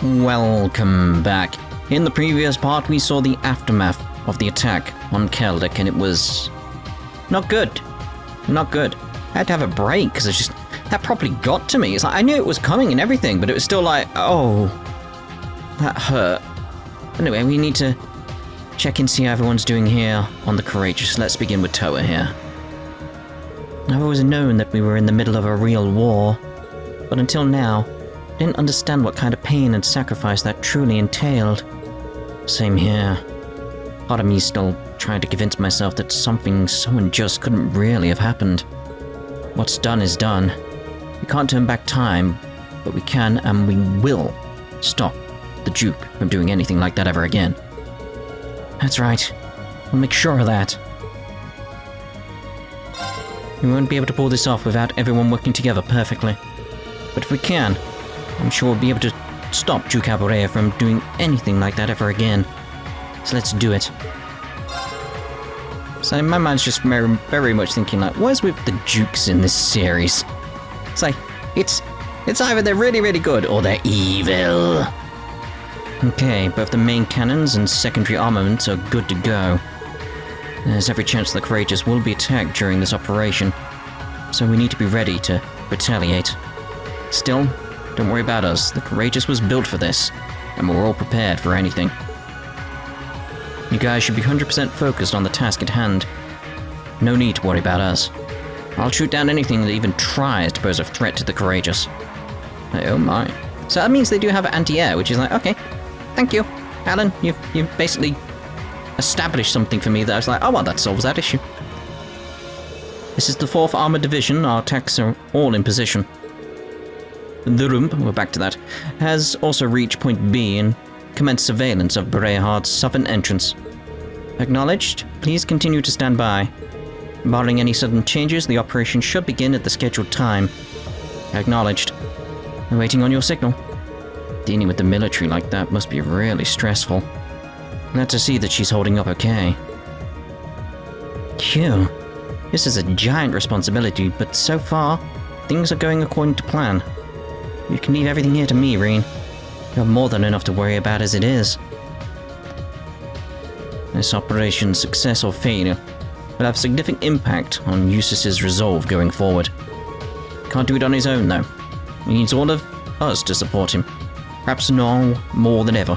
Welcome back. In the previous part, we saw the aftermath of the attack on Celdic, and it was not good. Not good. I had to have a break because that properly got to me. It's like I knew it was coming and everything, but it was still like, oh, that hurt. Anyway, we need to check and see how everyone's doing here on the Courageous. Let's begin with Toa here. I've always known that we were in the middle of a real war, but until now, I didn't understand what kind of pain and sacrifice that truly entailed. Same here. Part of me still trying to convince myself that something so unjust couldn't really have happened. What's done is done. We can't turn back time, but we can and we will stop the Duke from doing anything like that ever again. That's right. We'll make sure of that. We won't be able to pull this off without everyone working together perfectly. But if we can, I'm sure we'll be able to stop Duke Erebonia from doing anything like that ever again. So let's do it. So my mind's just very much thinking like, what is with the Dukes in this series? It's like, it's either they're really, really good or they're evil. Okay, both the main cannons and secondary armaments are good to go. There's every chance the Courageous will be attacked during this operation, so we need to be ready to retaliate. Still, don't worry about us. The Courageous was built for this, and we're all prepared for anything. You guys should be 100% focused on the task at hand. No need to worry about us. I'll shoot down anything that even tries to pose a threat to the Courageous. Oh my. So that means they do have anti-air, which is like, okay, thank you. Alan, you've basically established something for me that I was like, oh well, that solves that issue. This is the 4th Armored Division. Our attacks are all in position. The Rump, we're back to that, has also reached Point B and commenced surveillance of Berehard's southern entrance. Acknowledged. Please continue to stand by. Barring any sudden changes, the operation should begin at the scheduled time. Acknowledged. I'm waiting on your signal. Dealing with the military like that must be really stressful. Glad to see that she's holding up okay. Phew. This is a giant responsibility, but so far, things are going according to plan. You can leave everything here to me, Rean. You have more than enough to worry about as it is. This operation's success or failure will have a significant impact on Jusis's resolve going forward. Can't do it on his own, though. He needs all of us to support him. Perhaps now more than ever.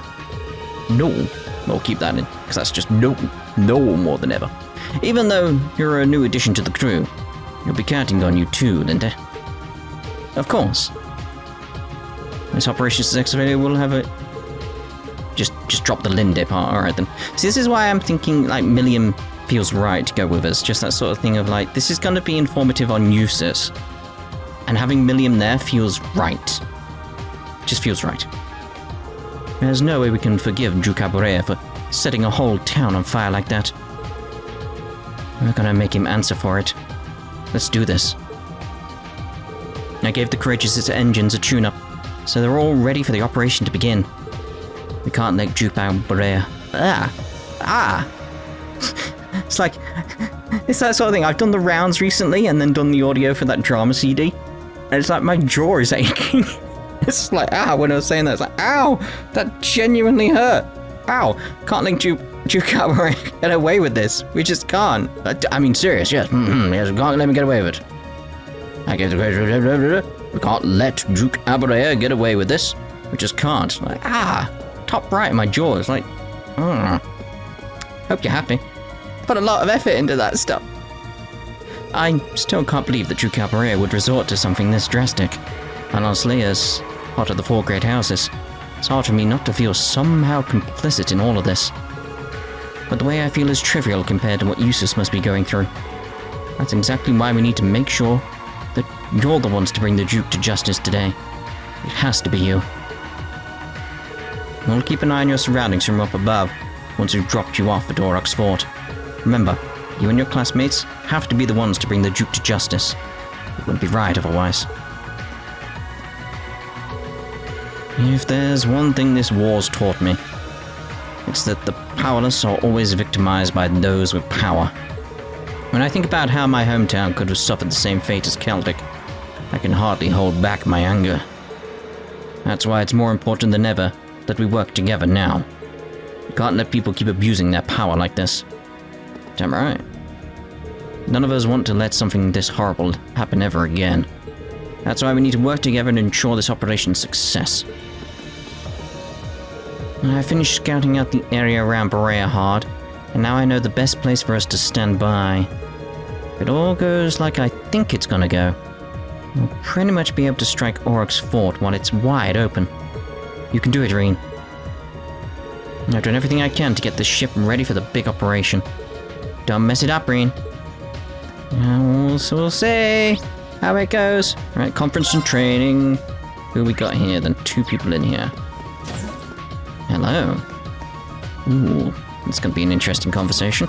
No. We'll keep that in, because that's just no more than ever. Even though you're a new addition to the crew, you'll be counting on you too, Linda. Of course. This operation successfully will have a... Just drop the Linda part, alright then. See, this is why I'm thinking, like, Milliam feels right to go with us. Just that sort of thing of, like, this is going to be informative on Jusis. And having Milliam there feels right. Just feels right. There's no way we can forgive Duke Erebonia for setting a whole town on fire like that. We're gonna make him answer for it. Let's do this. I gave the Courageous' engines a tune-up, so they're all ready for the operation to begin. We can't let Duke Erebonia... It's like... It's that sort of thing. I've done the rounds recently and then done the audio for that drama CD. And it's like my jaw is aching. It's like, when I was saying that, it's like, ow! That genuinely hurt! Ow! Can't let Duke Erebonia get away with this. We just can't. I mean, serious, yes. Yes, we can't let him get away with it. I guess we can't let Duke Erebonia get away with this. We just can't. Like, top right in my jaw. It's like, hope you're happy. Put a lot of effort into that stuff. I still can't believe that Duke Erebonia would resort to something this drastic. And honestly, as part of the 4 great houses, it's hard for me not to feel somehow complicit in all of this. But the way I feel is trivial compared to what Jusis must be going through. That's exactly why we need to make sure that you're the ones to bring the Duke to justice today. It has to be you. We'll keep an eye on your surroundings from up above once we've dropped you off at Aurochs Fort. Remember, you and your classmates have to be the ones to bring the Duke to justice. It wouldn't be right otherwise. If there's one thing this war's taught me, it's that the powerless are always victimized by those with power. When I think about how my hometown could have suffered the same fate as Celdic, I can hardly hold back my anger. That's why it's more important than ever that we work together now. We can't let people keep abusing their power like this. Damn right. None of us want to let something this horrible happen ever again. That's why we need to work together and ensure this operation's success. I finished scouting out the area around Berea hard, and now I know the best place for us to stand by. If it all goes like I think it's gonna go, we'll pretty much be able to strike Oryx's fort while it's wide open. You can do it, Rean. I've done everything I can to get this ship ready for the big operation. Don't mess it up, Rean. We'll see how it goes. Right, conference and training. Who we got here then? 2 people in here. Hello. Ooh, it's going to be an interesting conversation.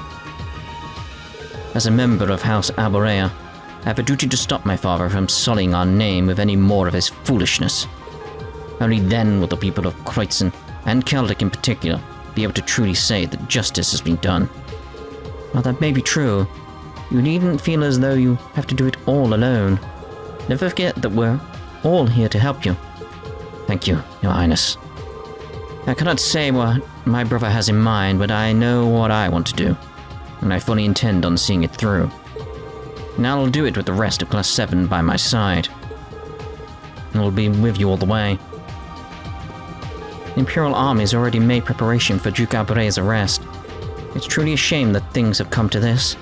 As a member of House Alborea, I have a duty to stop my father from sullying our name with any more of his foolishness. Only then will the people of Kreutzen, and Celdic in particular, be able to truly say that justice has been done. While that may be true, you needn't feel as though you have to do it all alone. Never forget that we're all here to help you. Thank you, Your Highness. I cannot say what my brother has in mind, but I know what I want to do, and I fully intend on seeing it through. And I'll do it with the rest of Class 7 by my side. And I'll be with you all the way. The Imperial Army has already made preparation for Duke Alborea's arrest. It's truly a shame that things have come to this.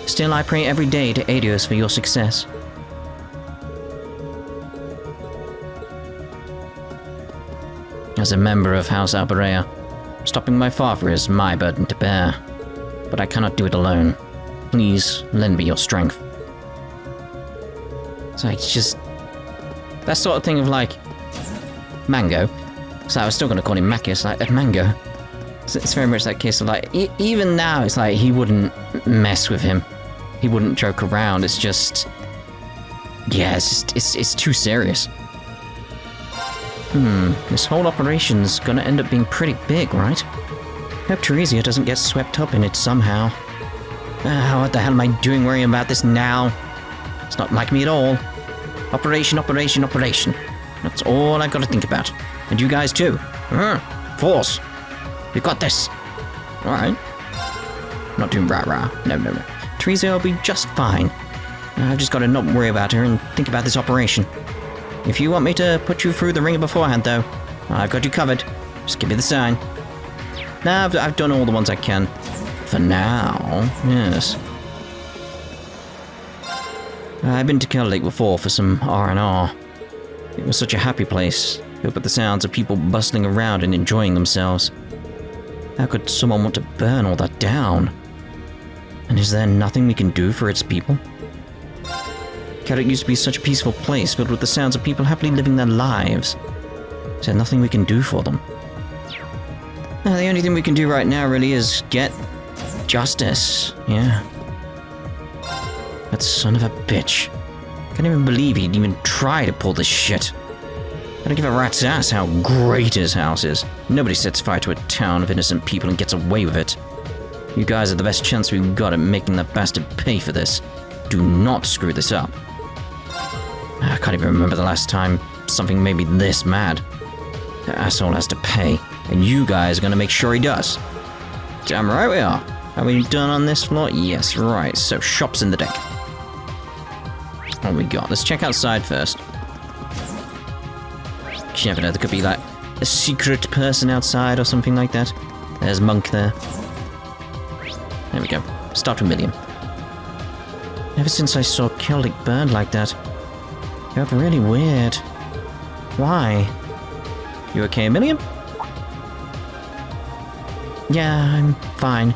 Still, I pray every day to Adios for your success. As a member of House Alborea, stopping my father is my burden to bear. But I cannot do it alone. Please, lend me your strength. So it's just... that sort of thing of like... Mango. So I was still going to call him Macus, like Mango. So it's very much that case of like... even now, it's like he wouldn't mess with him. He wouldn't joke around, it's just... yeah, it's too serious. This whole operation's gonna end up being pretty big, right? Hope Teresia doesn't get swept up in it somehow. What the hell am I doing worrying about this now? It's not like me at all. Operation, operation, operation. That's all I've got to think about. And you guys too. Force. We got this. Alright. Not doing rah-rah. No. Teresia will be just fine. I've just got to not worry about her and think about this operation. If you want me to put you through the ringer beforehand, though, I've got you covered. Just give me the sign. Nah, I've done all the ones I can. For now, yes. I've been to Celdic before for some R&R. It was such a happy place, filled with the sounds of people bustling around and enjoying themselves. How could someone want to burn all that down? And is there nothing we can do for its people? Celdic used to be such a peaceful place, filled with the sounds of people happily living their lives. Is there nothing we can do for them? The only thing we can do right now really is get justice, yeah. That son of a bitch. Can't even believe he'd even try to pull this shit. I don't give a rat's ass how great his house is. Nobody sets fire to a town of innocent people and gets away with it. You guys are the best chance we've got at making that bastard pay for this. Do not screw this up. I can't even remember the last time something made me this mad. The asshole has to pay, and you guys are gonna make sure he does. Damn right we are. Are we done on this floor? Yes, right. So, shop's in the deck. What we got? Let's check outside first. You never know, there could be like a secret person outside or something like that. There's Monk there. There we go. Start with Milliam. Ever since I saw Celdic burned like that, it felt really weird. Why? You okay, Milliam? Yeah, I'm fine.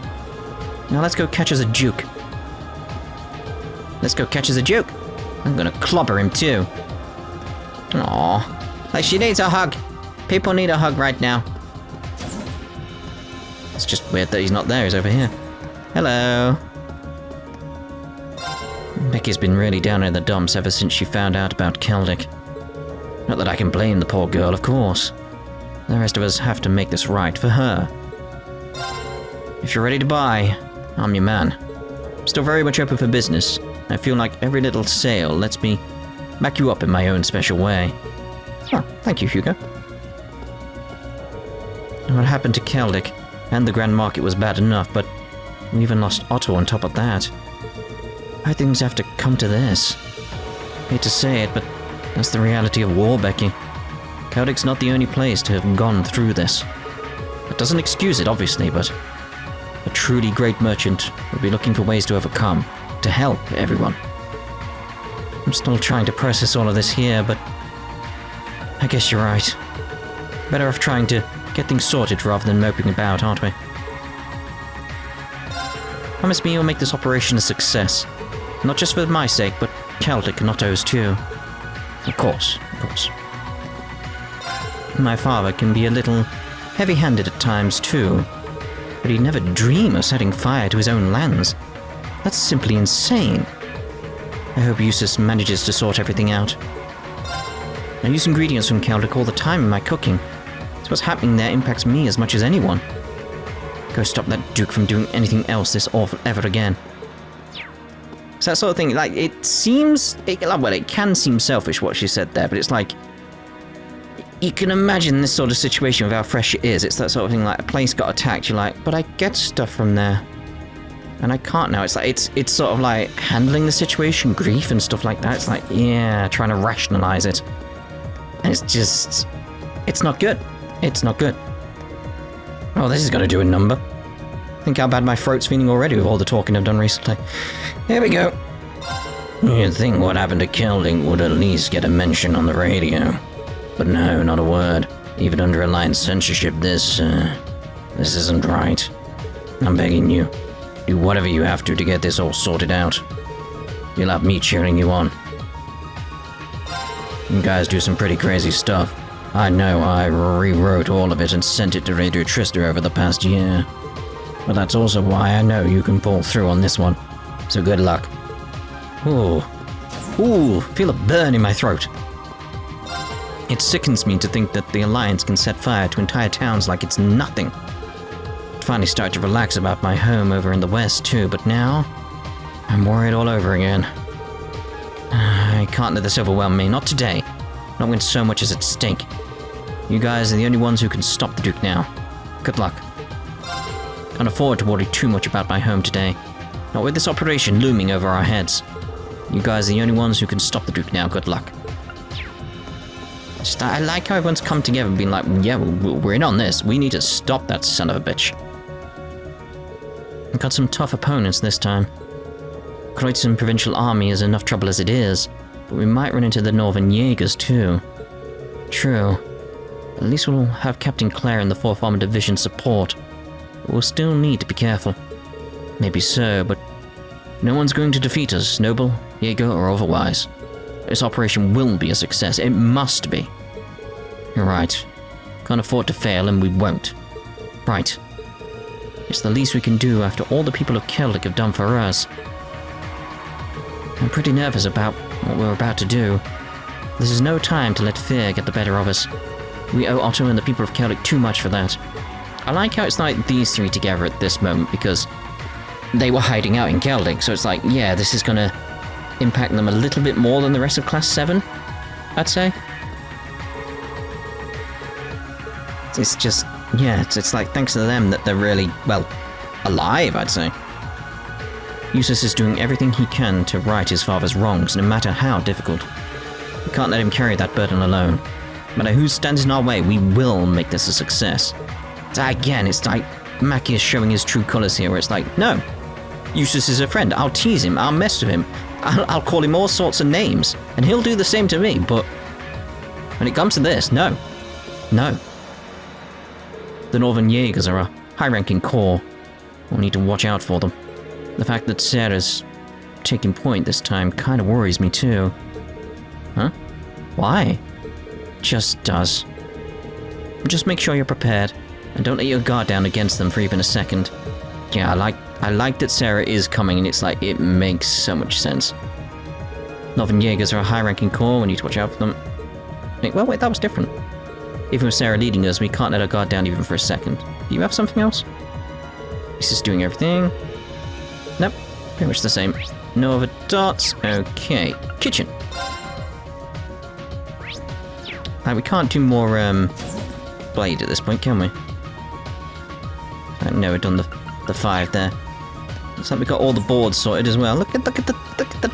Now let's go catch us a Duke. Let's go catch us a Duke. I'm gonna clobber him too. Aww. Like she needs a hug. People need a hug right now. It's just weird that he's not there, he's over here. Hello. Becky's been really down in the dumps ever since she found out about Celdic. Not that I can blame the poor girl, of course. The rest of us have to make this right for her. If you're ready to buy, I'm your man. I'm still very much open for business. I feel like every little sale lets me back you up in my own special way. Oh, thank you, Hugo. What happened to Celdic and the Grand Market was bad enough, but we even lost Otto on top of that. Why things have to come to this? Hate to say it, but that's the reality of war, Becky. Celdic's not the only place to have gone through this. That doesn't excuse it, obviously, but a truly great merchant would be looking for ways to overcome, to help everyone. I'm still trying to process all of this here, but I guess you're right. Better off trying to get things sorted rather than moping about, aren't we? Promise me you'll make this operation a success. Not just for my sake, but Celdic and Otto's too. Of course, of course. My father can be a little heavy-handed at times too, but he'd never dream of setting fire to his own lands. That's simply insane. I hope Jusis manages to sort everything out. I use ingredients from Celdic all the time in my cooking. So what's happening there impacts me as much as anyone. Go stop that Duke from doing anything else this awful ever again. So that sort of thing, like, it seems, well, it can seem selfish what she said there, but it's like, you can imagine this sort of situation with how fresh it is. It's that sort of thing, like, a place got attacked, you're like, but I get stuff from there. And I can't now. It's like, it's sort of like handling the situation, grief and stuff like that. It's like, yeah, trying to rationalize it. And it's just, it's not good. It's not good. Oh, this is going to do a number. Think how bad my throat's feeling already with all the talking I've done recently. Here we go. You'd think what happened to Celdic would at least get a mention on the radio. But no, not a word. Even under Alliance censorship, this isn't right. I'm begging you. Do whatever you have to get this all sorted out. You'll have me cheering you on. You guys do some pretty crazy stuff. I know I rewrote all of it and sent it to Radio Trista over the past year. But that's also why I know you can pull through on this one. So good luck. Ooh. Ooh, feel a burn in my throat. It sickens me to think that the Alliance can set fire to entire towns like it's nothing. I'd finally start to relax about my home over in the West too, but now I'm worried all over again. I can't let this overwhelm me, not today. Not when so much is at stake. You guys are the only ones who can stop the Duke now. Good luck. Can't afford to worry too much about my home today. Not with this operation looming over our heads. You guys are the only ones who can stop the Duke now. Good luck. Just, I like how everyone's come together and been like, yeah, we're in on this. We need to stop that son of a bitch. We've got some tough opponents this time. Kreutzen Provincial Army is enough trouble as it is, but we might run into the Northern Jaegers too. True. At least we'll have Captain Clare and the 4th Armored Division support. But we'll still need to be careful. Maybe so, but no one's going to defeat us, Noble, Jaeger, or otherwise. This operation will be a success. It must be. You're right. Can't afford to fail, and we won't. Right. It's the least we can do after all the people of Celdic have done for us. I'm pretty nervous about what we're about to do. This is no time to let fear get the better of us. We owe Otto and the people of Celdic too much for that. I like how it's like these three together at this moment, because they were hiding out in Celdic, so it's like, yeah, this is gonna impact them a little bit more than the rest of Class 7, I'd say. It's just, yeah, it's like thanks to them that they're really, well, alive, I'd say. Jusis is doing everything he can to right his father's wrongs, no matter how difficult. We can't let him carry that burden alone. No matter who stands in our way, we will make this a success. So again, it's like Mackie is showing his true colors here, where it's like, no, Jusis is a friend. I'll tease him, I'll mess with him, I'll call him all sorts of names, and he'll do the same to me, but when it comes to this, no. No. The Northern Jaegers are a high-ranking corps. We'll need to watch out for them. The fact that Sarah's taking point this time kind of worries me too. Huh? Why? Just does. Just make sure you're prepared, and don't let your guard down against them for even a second. Yeah, I like that Sarah is coming, and it's like, it makes so much sense. Northern Jaegers are a high-ranking corps, we need to watch out for them. Well, wait, that was different. Even with Sarah leading us, we can't let our guard down even for a second. Do you have something else? This is doing everything. Nope, pretty much the same. No other dots. Okay, kitchen. Like, we can't do more, blade at this point, can we? No, we've done the 5 there. Looks like we got all the boards sorted as well. Look at the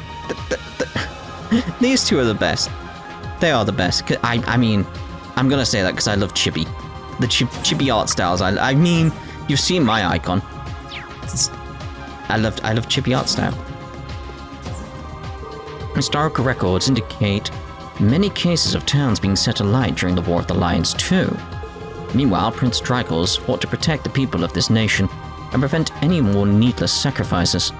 These two are the best. They are the best. I mean, I'm gonna say that because I love chibi. The chibi art styles. I mean, you've seen my icon. I love chibi art style. Historical records indicate many cases of towns being set alight during the War of the Lions too. Meanwhile, Prince Drykos fought to protect the people of this nation and prevent any more needless sacrifices.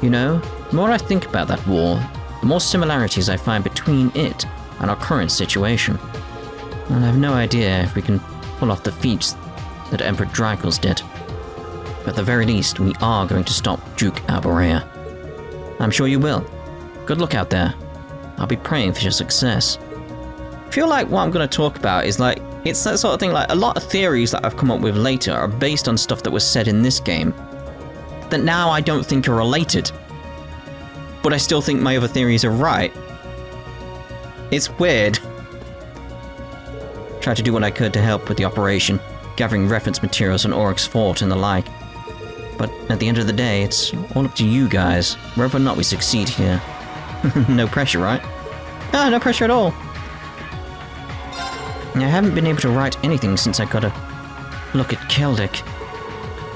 You know, the more I think about that war, the more similarities I find between it and our current situation. And I have no idea if we can pull off the feats that Emperor Drykos did. But at the very least, we are going to stop Duke Erebonia. I'm sure you will. Good luck out there. I'll be praying for your success. I feel like what I'm going to talk about is like, it's that sort of thing, like a lot of theories that I've come up with later are based on stuff that was said in this game that now I don't think are related. But I still think my other theories are right. It's weird. Tried to do what I could to help with the operation, gathering reference materials on Oryx's fort and the like. But at the end of the day, it's all up to you guys, whether or not we succeed here. No pressure, right? Ah, no pressure at all. I haven't been able to write anything since I got a look at Celdic.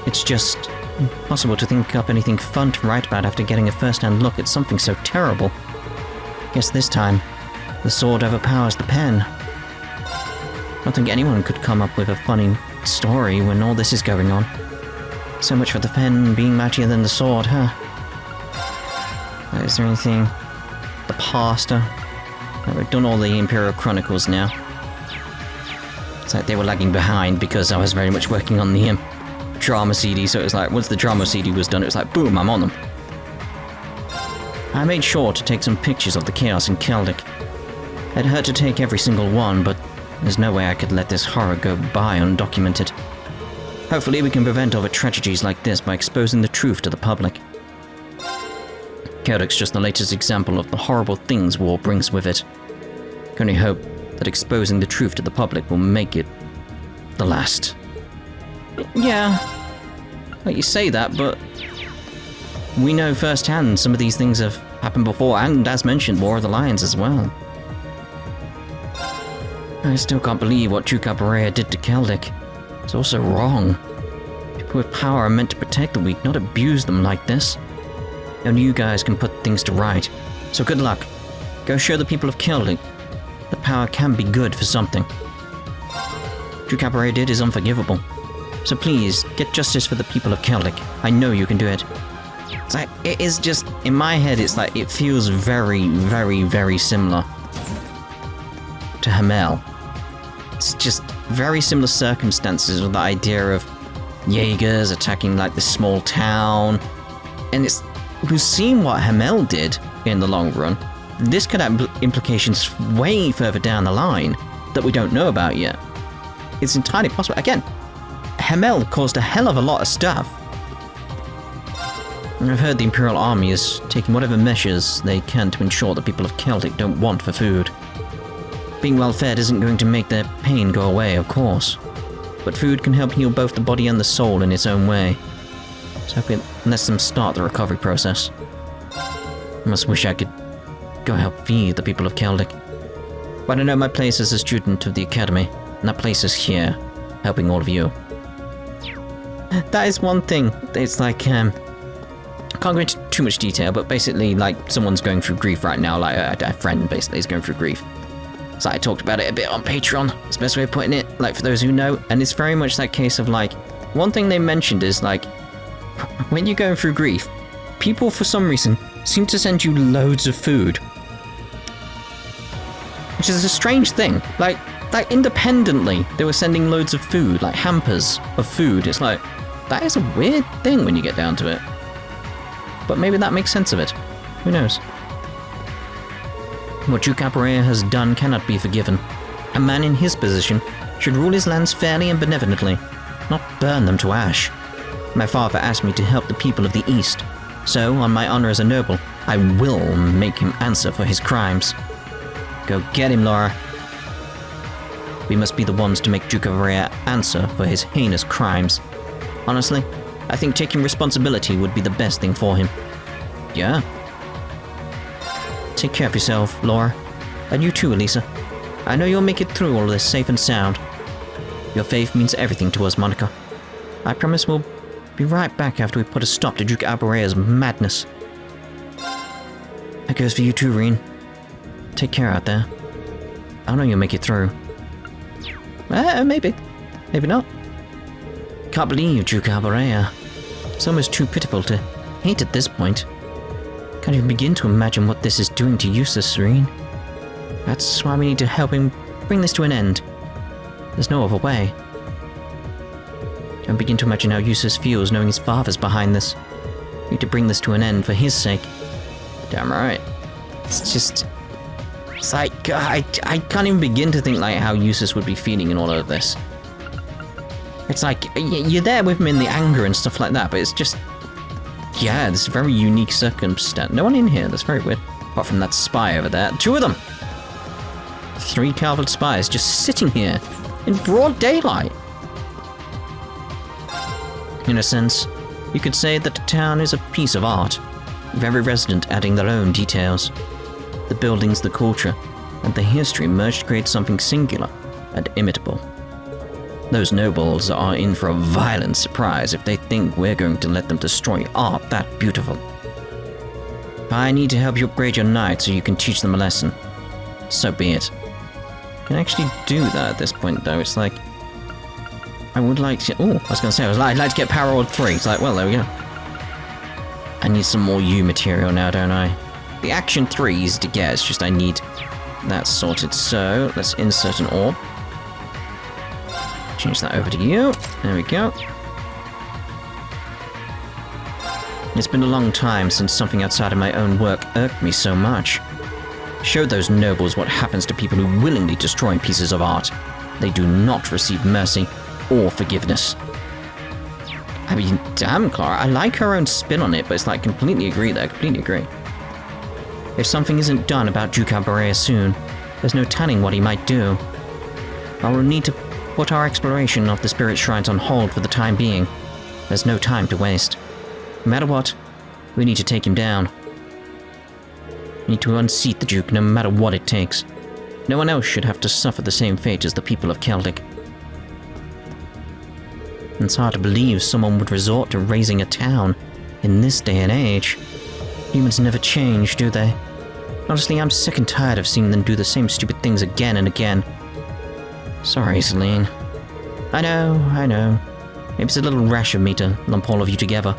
It's just impossible to think up anything fun to write about after getting a first-hand look at something so terrible. Guess this time, the sword overpowers the pen. I don't think anyone could come up with a funny story when all this is going on. So much for the pen being mightier than the sword, huh? Is there anything... The pasta? We've done all the Imperial Chronicles now. It's like they were lagging behind because I was very much working on the drama CD, so it was like, once the drama CD was done, it was like, boom, I'm on them. I made sure to take some pictures of the chaos in Celdic. It hurt to take every single one, but there's no way I could let this horror go by undocumented. Hopefully we can prevent other tragedies like this by exposing the truth to the public. Celdic's just the latest example of the horrible things war brings with it. I can only hope that exposing the truth to the public will make it the last. Yeah, well, you say that, but we know firsthand some of these things have happened before, and as mentioned, War of the Lions as well. I still can't believe what Duke Erebonia did to Celdic. It's also wrong. People with power are meant to protect the weak, not abuse them like this. Only you guys can put things to right. So good luck. Go show the people of Celdic that power can be good for something. Duke Erebonia did is unforgivable. So please, get justice for the people of Celdic. I know you can do it. It's like, it is just, in my head, it's like, it feels very, very, very similar to Hamel. It's just very similar circumstances with the idea of Jaegers attacking like this small town. And it's, we've seen what Hamel did in the long run. This could have implications way further down the line that we don't know about yet. It's entirely possible. Again, Hamel caused a hell of a lot of stuff. And I've heard the Imperial Army is taking whatever measures they can to ensure that people of Celdic don't want for food. Being well fed isn't going to make their pain go away, of course. But food can help heal both the body and the soul in its own way. So it lets them start the recovery process. I must wish I could go help feed the people of Celdic. But I know my place as a student of the Academy, and that place is here, helping all of you. That is one thing. It's like, I can't go into too much detail, but basically, like, someone's going through grief right now, like, a friend, basically, is going through grief. So I talked about it a bit on Patreon, it's the best way of putting it, like, for those who know, and it's very much that case of, like, one thing they mentioned is, like, when you're going through grief, people, for some reason, seem to send you loads of food. Which is a strange thing. Like, independently, they were sending loads of food, like hampers of food. It's like, that is a weird thing when you get down to it. But maybe that makes sense of it. Who knows? What Duke Erebonia has done cannot be forgiven. A man in his position should rule his lands fairly and benevolently, not burn them to ash. My father asked me to help the people of the East, so, on my honor as a noble, I will make him answer for his crimes. Go get him, Laura. we must be the ones to make Jukavaraya answer for his heinous crimes. Honestly, I think taking responsibility would be the best thing for him. Yeah? Take care of yourself, Laura. And you too, Elisa. I know you'll make it through all this safe and sound. Your faith means everything to us, Monica. I promise we'll be right back after we put a stop to Duke Alberaya's madness. That goes for you too, Rean. Take care out there. I know you'll make it through. Maybe. Maybe not. Can't believe Duke Alberaya. It's almost too pitiful to hate at this point. Can't even begin to imagine what this is doing to Jusis, Rean. That's why we need to help him bring this to an end. There's no other way. Don't begin to imagine how Jusis feels knowing his father's behind this. We need to bring this to an end for his sake. Damn right. It's just... It's like, I can't even begin to think like how Jusis would be feeling in all of this. It's like, you're there with him in the anger and stuff like that, but it's just... Yeah, this very unique circumstance. No one in here, that's very weird. Apart from that spy over there. 2 of them! 3 Calvert spies just sitting here in broad daylight. In a sense, you could say that the town is a piece of art, with every resident adding their own details. The buildings, the culture, and the history merged to create something singular and imitable. Those nobles are in for a violent surprise if they think we're going to let them destroy art that beautiful. I need to help you upgrade your knight so you can teach them a lesson. So be it. I can actually do that at this point though. It's like, I would like to... Oh, I was going to say, I'd like to get Power Orb 3. It's like, well, there we go. I need some more U material now, don't I? The Action 3 is easy to get, it's just I need that sorted. So, let's insert an orb. Change that over to you. There we go. It's been a long time since something outside of my own work irked me so much. Show those nobles what happens to people who willingly destroy pieces of art. They do not receive mercy or forgiveness. I mean, damn, Clara, I like her own spin on it, but it's like, completely agree there, completely agree. If something isn't done about Duke Alberaya soon, there's no telling what he might do. I will need to put our exploration of the spirit shrines on hold for the time being. There's no time to waste. No matter what, we need to take him down. We need to unseat the Duke no matter what it takes. No one else should have to suffer the same fate as the people of Celdic. It's hard to believe someone would resort to raising a town in this day and age. Humans never change, do they? Honestly, I'm sick and tired of seeing them do the same stupid things again and again. Sorry, Celine. I know. Maybe it's a little rash of me to lump all of you together.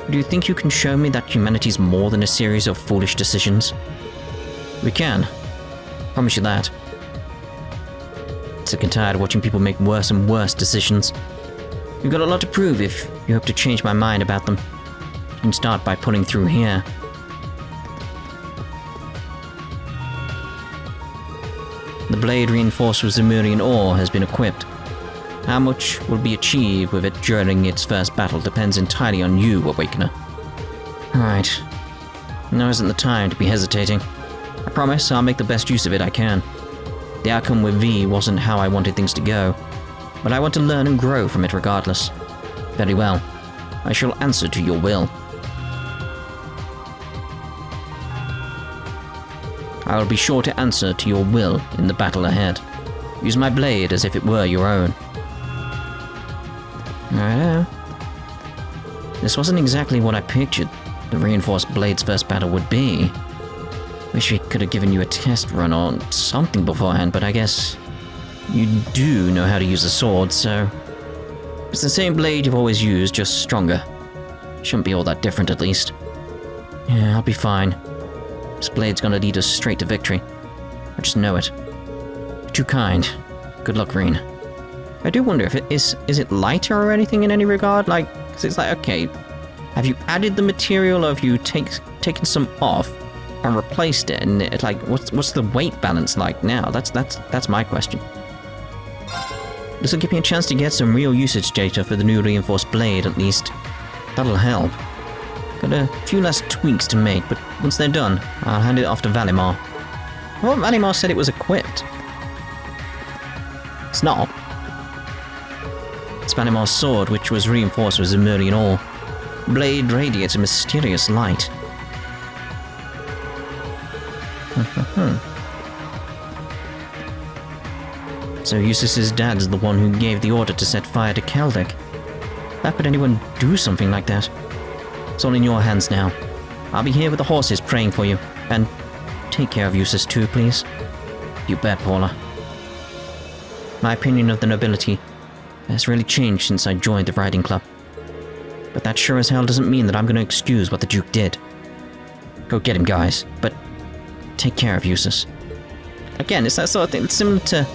But do you think you can show me that humanity's more than a series of foolish decisions? We can. Promise you that. Sick and tired of watching people make worse and worse decisions. You've got a lot to prove if you hope to change my mind about them. You can start by pulling through here. The blade reinforced with Zemurian ore has been equipped. How much will be achieved with it during its first battle depends entirely on you, Awakener. Alright. Now isn't the time to be hesitating. I promise I'll make the best use of it I can. The outcome with V wasn't how I wanted things to go, but I want to learn and grow from it regardless. Very well. I shall answer to your will. I will be sure to answer to your will in the battle ahead. Use my blade as if it were your own. Righto. This wasn't exactly what I pictured the reinforced blade's first battle would be. Wish we could have given you a test run or something beforehand, but I guess you do know how to use a sword, so... It's the same blade you've always used, just stronger. Shouldn't be all that different, at least. Yeah, I'll be fine. This blade's gonna lead us straight to victory. I just know it. You're too kind. Good luck, Rean. I do wonder if it is it lighter or anything in any regard? Like, because it's like, okay, have you added the material or have you taken some off and replaced it? And it's like, what's the weight balance like now? That's my question. This will give me a chance to get some real usage data for the new reinforced blade, at least. That'll help. Got a few less tweaks to make, but once they're done, I'll hand it off to Valimar. I thought Valimar said it was equipped. It's not. Spanimar's sword, which was reinforced with Zemurian ore. Blade radiates a mysterious light. So Jusis' dad's the one who gave the order to set fire to Celdic. How could anyone do something like that? It's all in your hands now. I'll be here with the horses praying for you. And take care of Jusis too, please. You bet, Paula. My opinion of the nobility has really changed since I joined the riding club. But that sure as hell doesn't mean that I'm going to excuse what the Duke did. Go get him, guys. But take care of Jusis. Again, it's that sort of thing. It's similar to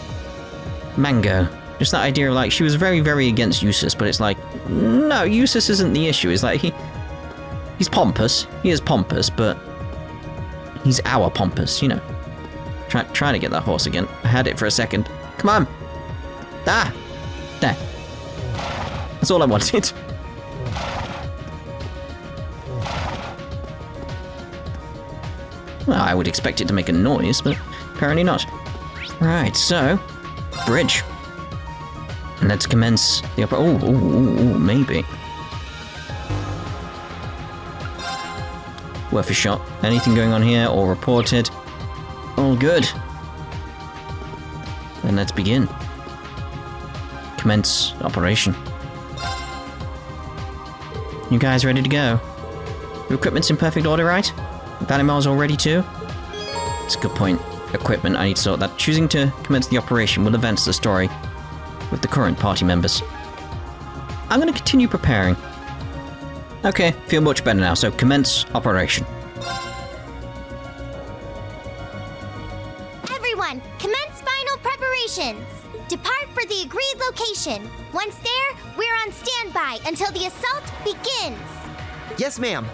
Mango. Just that idea of like, she was very, very against Jusis, but it's like, no, Jusis isn't the issue. It's like, he's pompous. He is pompous, but he's our pompous, you know. Trying to get that horse again. I had it for a second. Come on. Ah! There. That's all I wanted. Well, I would expect it to make a noise, but apparently not. Right, so, bridge. And let's commence the opera. Oh, maybe. Worth a shot. Anything going on here or reported? All good. Then let's begin. Commence operation. You guys ready to go? Your equipment's in perfect order, right? Valimar's all ready too? It's a good point. Equipment, I need to sort that. Choosing to commence the operation will advance the story with the current party members. I'm going to continue preparing. Okay, feel much better now, so commence operation. Everyone, commence final preparations. Depart for the agreed location. Once there, we're on standby until the assault begins. Yes, ma'am.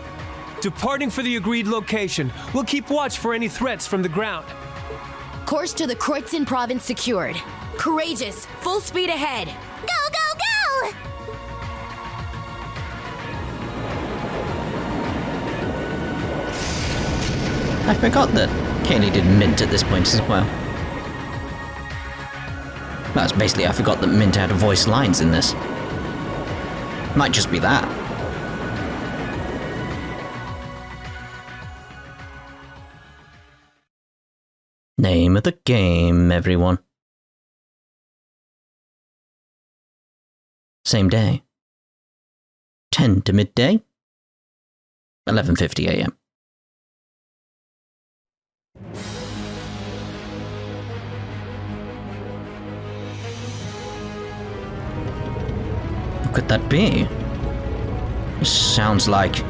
Departing for the agreed location. We'll keep watch for any threats from the ground. Course to the Kreutzen province secured. Courageous, full speed ahead. Go, go, go! I forgot that Kaylee did Mint at this point as well. That's basically, I forgot that Mint had voice lines in this. Might just be that. Name of the game, everyone. Same day. 10 to midday. 11:50 a.m. What could that be? This sounds like...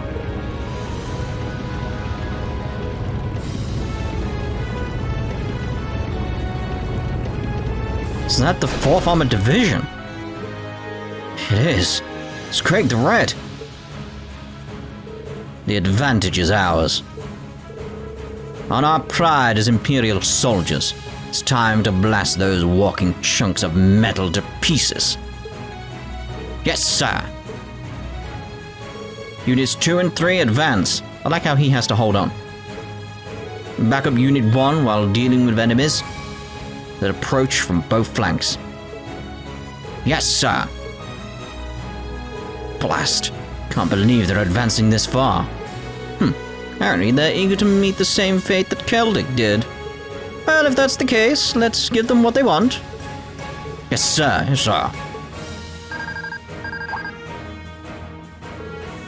Is that the 4th Armored Division? It is. It's Craig the Red. The advantage is ours. On our pride as Imperial soldiers, it's time to blast those walking chunks of metal to pieces. Yes, sir. Units 2 and 3 advance. I like how he has to hold on. Back up Unit 1 while dealing with enemies that approach from both flanks. Yes, sir. Blast. Can't believe they're advancing this far. Apparently they're eager to meet the same fate that Celdic did. Well, if that's the case, let's give them what they want. Yes, sir. Yes, sir.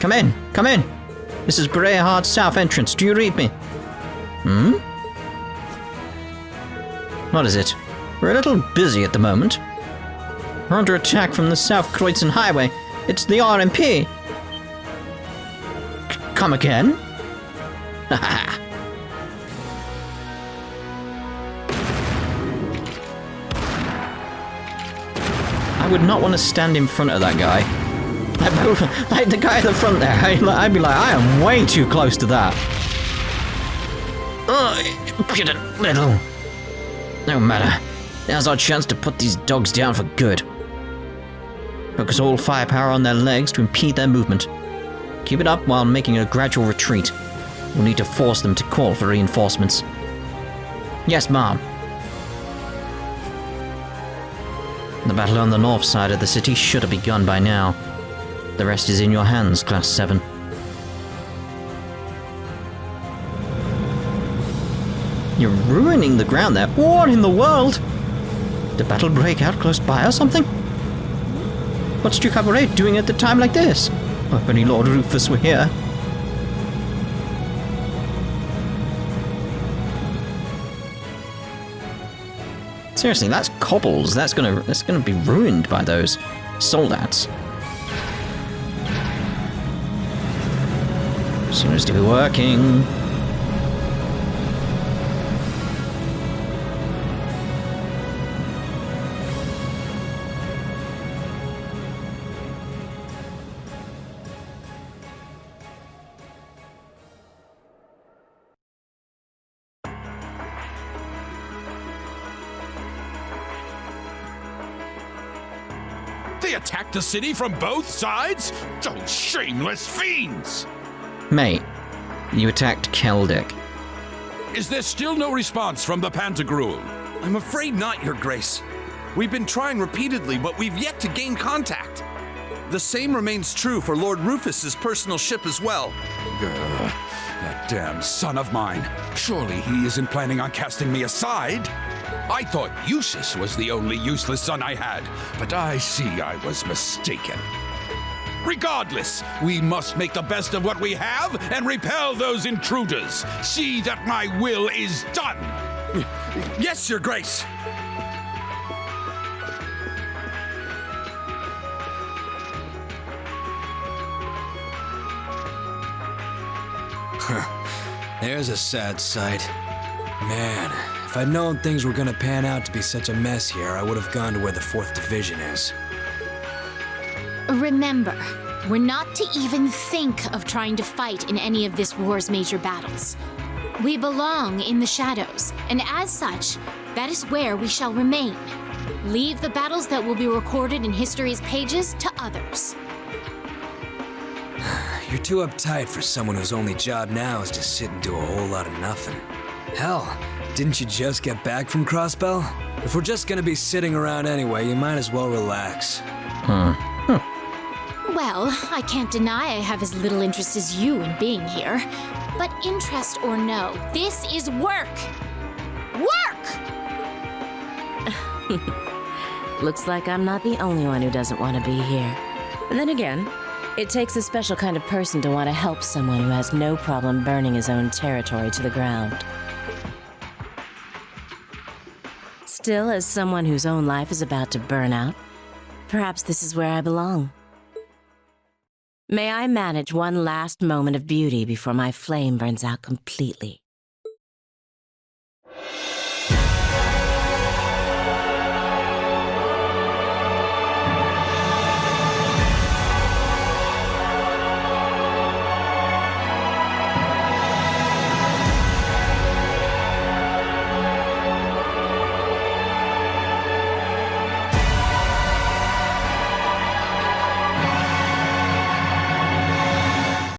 Come in. Come in. This is Greyheart's south entrance. Do you read me? What is it? We're a little busy at the moment. We're under attack from the South Kreutzen Highway. It's the RMP. Come again? I would not want to stand in front of that guy. Like the guy at the front there. I'd be like, I am way too close to that. Oh, little. No matter. Now's our chance to put these dogs down for good. Focus all firepower on their legs to impede their movement. Keep it up while making a gradual retreat. We'll need to force them to call for reinforcements. Yes, Mom. The battle on the north side of the city should have begun by now. The rest is in your hands, Class 7. You're ruining the ground there. What in the world? Did battle break out close by or something? What's Duke Cabaret doing at the time like this? Oh, if only Lord Rufus were here. Seriously, that's cobbles. That's gonna be ruined by those soldats. Seems to be working. They attacked the city from both sides? Those shameless fiends! Mate, you attacked Celdic. Is there still no response from the Pantagruel? I'm afraid not, Your Grace. We've been trying repeatedly, but we've yet to gain contact. The same remains true for Lord Rufus's personal ship as well. That damn son of mine. Surely he isn't planning on casting me aside? I thought Jusis was the only useless son I had, but I see I was mistaken. Regardless, we must make the best of what we have and repel those intruders. See that my will is done. Yes, Your Grace! There's a sad sight. Man, if I'd known things were gonna pan out to be such a mess here, I would have gone to where the 4th Division is. Remember, we're not to even think of trying to fight in any of this war's major battles. We belong in the shadows, and as such, that is where we shall remain. Leave the battles that will be recorded in history's pages to others. You're too uptight for someone whose only job now is to sit and do a whole lot of nothing. Hell, didn't you just get back from Crossbell? If we're just gonna be sitting around anyway, you might as well relax. Well, I can't deny I have as little interest as you in being here. But interest or no, this is work! Work! Looks like I'm not the only one who doesn't want to be here. And then again, it takes a special kind of person to want to help someone who has no problem burning his own territory to the ground. Still, as someone whose own life is about to burn out, perhaps this is where I belong. May I manage one last moment of beauty before my flame burns out completely.